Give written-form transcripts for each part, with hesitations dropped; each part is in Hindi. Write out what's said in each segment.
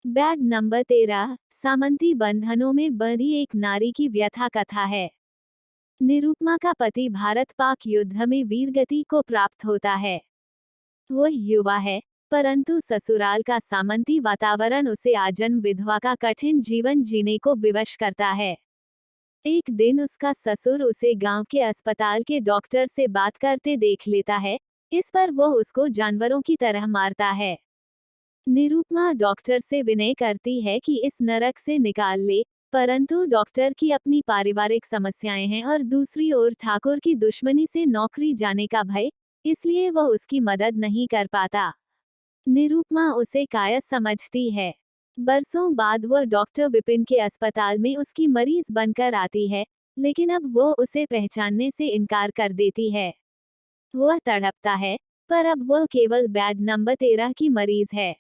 बैग नंबर 13 सामंती बंधनों में बंधी एक नारी की व्यथा कथा है। निरुपमा का पति भारत पाक युद्ध में वीरगति को प्राप्त होता है। वह युवा है, परंतु ससुराल का सामंती वातावरण उसे आजन्म विधवा का कठिन जीवन जीने को विवश करता है। एक दिन उसका ससुर उसे गांव के अस्पताल के डॉक्टर से बात करते देख लेता है। इस पर वह उसको जानवरों की तरह मारता है। निरुपमा डॉक्टर से विनय करती है कि इस नरक से निकाल ले, परंतु डॉक्टर की अपनी पारिवारिक समस्याएं हैं और दूसरी ओर ठाकुर की दुश्मनी से नौकरी जाने का भय, इसलिए वह उसकी मदद नहीं कर पाता। निरुपमा उसे कायर समझती है। बरसों बाद वह डॉक्टर विपिन के अस्पताल में उसकी मरीज बनकर आती है, लेकिन अब वह उसे पहचानने से इनकार कर देती है। वह तड़पता है, पर अब वह केवल बेड नंबर 13 की मरीज है।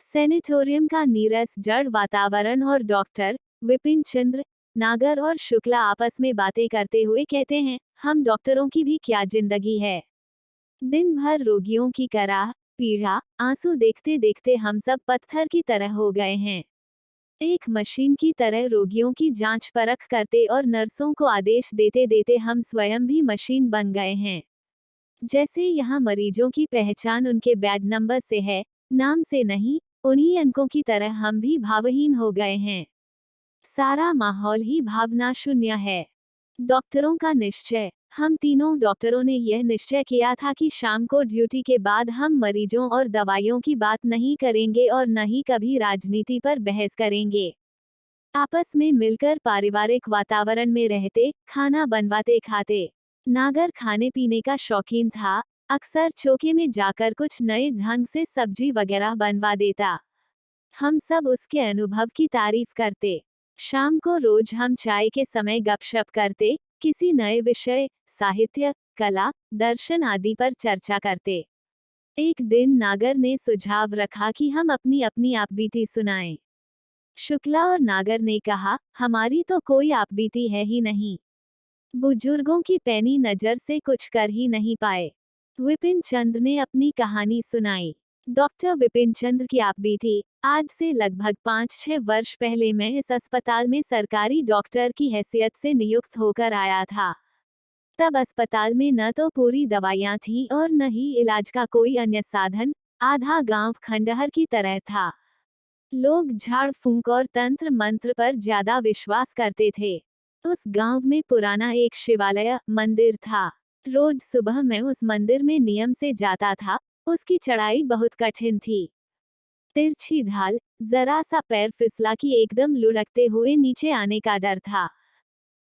सेनेटोरियम का नीरस जड़ वातावरण और डॉक्टर विपिन चंद्र नागर और शुक्ला आपस में बातें करते हुए कहते हैं, हम डॉक्टरों की भी क्या जिंदगी है। दिन भर रोगियों की कराह पीड़ा आंसू देखते देखते हम सब पत्थर की तरह हो गए हैं। एक मशीन की तरह रोगियों की जांच परख करते और नर्सों को आदेश देते देते हम स्वयं भी मशीन बन गए हैं। जैसे यहाँ मरीजों की पहचान उनके बेड नंबर से है, नाम से नहीं, उन्हीं अंकों की तरह हम भी भावहीन हो गए हैं। सारा माहौल ही भावना शून्य है। डॉक्टरों का निश्चय, हम तीनों डॉक्टरों ने यह निश्चय किया था कि शाम को ड्यूटी के बाद हम मरीजों और दवाइयों की बात नहीं करेंगे और न ही कभी राजनीति पर बहस करेंगे। आपस में मिलकर पारिवारिक वातावरण में रहते, खाना बनवाते खाते। नागर खाने पीने का शौकीन था, अक्सर चौके में जाकर कुछ नए ढंग से सब्जी वगैरह बनवा देता। हम सब उसके अनुभव की तारीफ करते। शाम को रोज हम चाय के समय गपशप करते, किसी नए विषय, साहित्य, कला, दर्शन आदि पर चर्चा करते। एक दिन नागर ने सुझाव रखा कि हम अपनी अपनी आपबीती सुनाएं। शुक्ला और नागर ने कहा, हमारी तो कोई आपबीती है ही नहीं। बुजुर्गों की पैनी नजर से कुछ कर ही नहीं पाए। विपिन चंद्र ने अपनी कहानी सुनाई। डॉक्टर विपिन चंद्र की आपबीती, आज से लगभग 5-6 वर्ष पहले मैं इस अस्पताल में सरकारी डॉक्टर की हैसियत से नियुक्त होकर आया था। तब अस्पताल में न तो पूरी दवाइयां थीं और न ही इलाज का कोई अन्य साधन, आधा गांव खंडहर की तरह था। लोग झाड़ फूंक और तंत्र मंत्र पर ज्यादा विश्वास करते थे। उस गांव में पुराना एक शिवालय मंदिर था। रोज सुबह मैं उस मंदिर में नियम से जाता था। उसकी चढ़ाई बहुत कठिन थी। तिरछी ढाल, जरा सा पैर फिसला कि एकदम लुढ़कते हुए नीचे आने का डर था।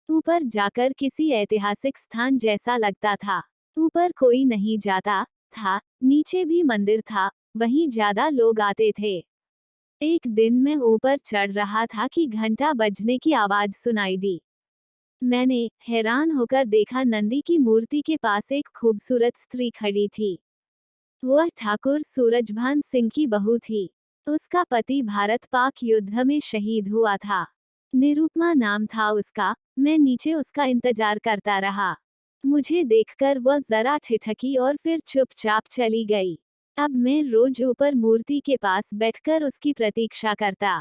ऊपर जाकर किसी ऐतिहासिक स्थान जैसा लगता था। ऊपर कोई नहीं जाता था, नीचे भी मंदिर था, वहीं ज्यादा लोग आते थे। एक दिन मैं ऊपर चढ़ रहा था कि घंटा बजने की आवाज सुनाई दी। मैंने हैरान होकर देखा, नंदी की मूर्ति के पास एक खूबसूरत स्त्री खड़ी थी। वह ठाकुर सूरजभान सिंह की बहू थी। उसका पति भारत पाक युद्ध में शहीद हुआ था। निरुपमा नाम था उसका। मैं नीचे उसका इंतजार करता रहा। मुझे देखकर वह जरा ठिठकी और फिर चुपचाप चली गई। अब मैं रोज ऊपर मूर्ति के पास बैठकर उसकी प्रतीक्षा करता।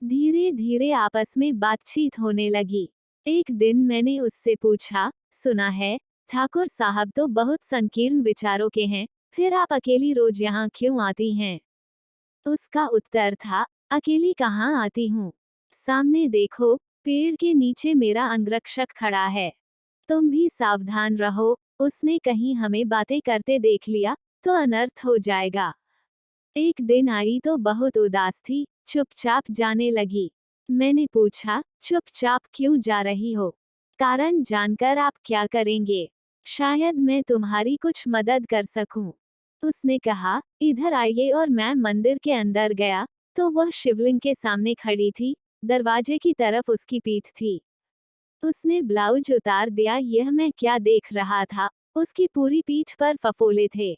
धीरे धीरे आपस में बातचीत होने लगी। एक दिन मैंने उससे पूछा, सुना है ठाकुर साहब तो बहुत संकीर्ण विचारों के हैं, फिर आप अकेली रोज यहाँ क्यों आती हैं? उसका उत्तर था, अकेली कहाँ आती हूँ, सामने देखो, पेड़ के नीचे मेरा अंगरक्षक खड़ा है। तुम भी सावधान रहो, उसने कहीं हमें बातें करते देख लिया तो अनर्थ हो जाएगा। एक दिन आई तो बहुत उदास थी, चुपचाप जाने लगी। मैंने पूछा, चुपचाप क्यों जा रही हो? कारण जानकर आप क्या करेंगे? शायद मैं तुम्हारी कुछ मदद कर सकूं। उसने कहा, इधर आइए, और मैं मंदिर के अंदर गया तो वह शिवलिंग के सामने खड़ी थी। दरवाजे की तरफ उसकी पीठ थी। उसने ब्लाउज उतार दिया। यह मैं क्या देख रहा था, उसकी पूरी पीठ पर फफोले थे।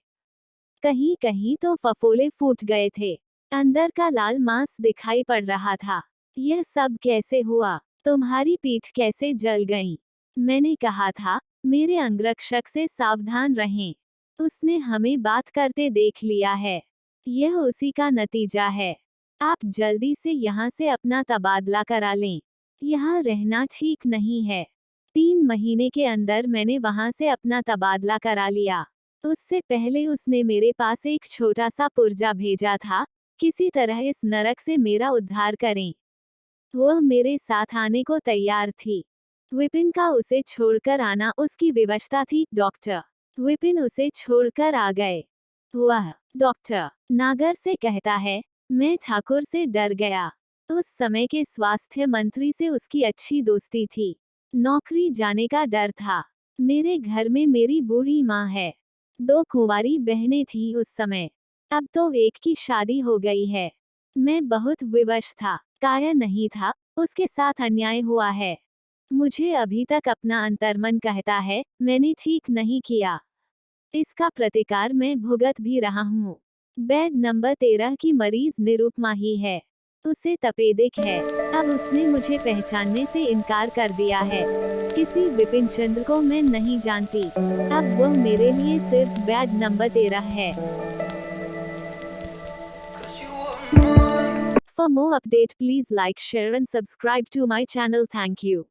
कहीं कहीं तो फफोले फूट गए थे। अंदर का लाल मांस दिखाई पड़ रहा था। यह सब कैसे हुआ? तुम्हारी पीठ कैसे जल गई? मैंने कहा था, मेरे अंगरक्षक से सावधान रहें। उसने हमें बात करते देख लिया है। यह उसी का नतीजा है। आप जल्दी से यहाँ से अपना तबादला करा लें। यहाँ रहना ठीक नहीं है। 3 महीने के अंदर मैंने वहाँ से अपना तबादला करा लिया। उससे पहले उसने मेरे पास एक छोटा सा पुर्जा भेजा था, किसी तरह इस नरक से मेरा उद्धार करें। वह मेरे साथ आने को तैयार थी। विपिन का उसे छोड़कर आना उसकी विवशता थी, डॉक्टर। विपिन उसे छोड़कर आ गए। वह डॉक्टर नागर से कहता है, मैं ठाकुर से डर गया। उस समय के स्वास्थ्य मंत्री से उसकी अच्छी दोस्ती थी। नौकरी जाने का डर था। मेरे घर में मेरी बूढ़ी माँ है। 2 कुंवारी बहनें थी उस समय। अब तो एक की शादी हो गई है। मैं बहुत विवश था, काया नहीं था, उसके साथ अन्याय हुआ है। मुझे अभी तक अपना अंतर्मन कहता है, मैंने ठीक नहीं किया। इसका प्रतिकार मैं भुगत भी रहा हूँ। बेड नंबर 13 की मरीज निरुपमा ही है। उसे तपेदिक है। अब उसने मुझे पहचानने से इनकार कर दिया है। किसी विपिन चंद्र को मैं नहीं जानती। अब वह मेरे लिए सिर्फ बेड नंबर 13 है। For more update, please like, share and subscribe to my channel. Thank you.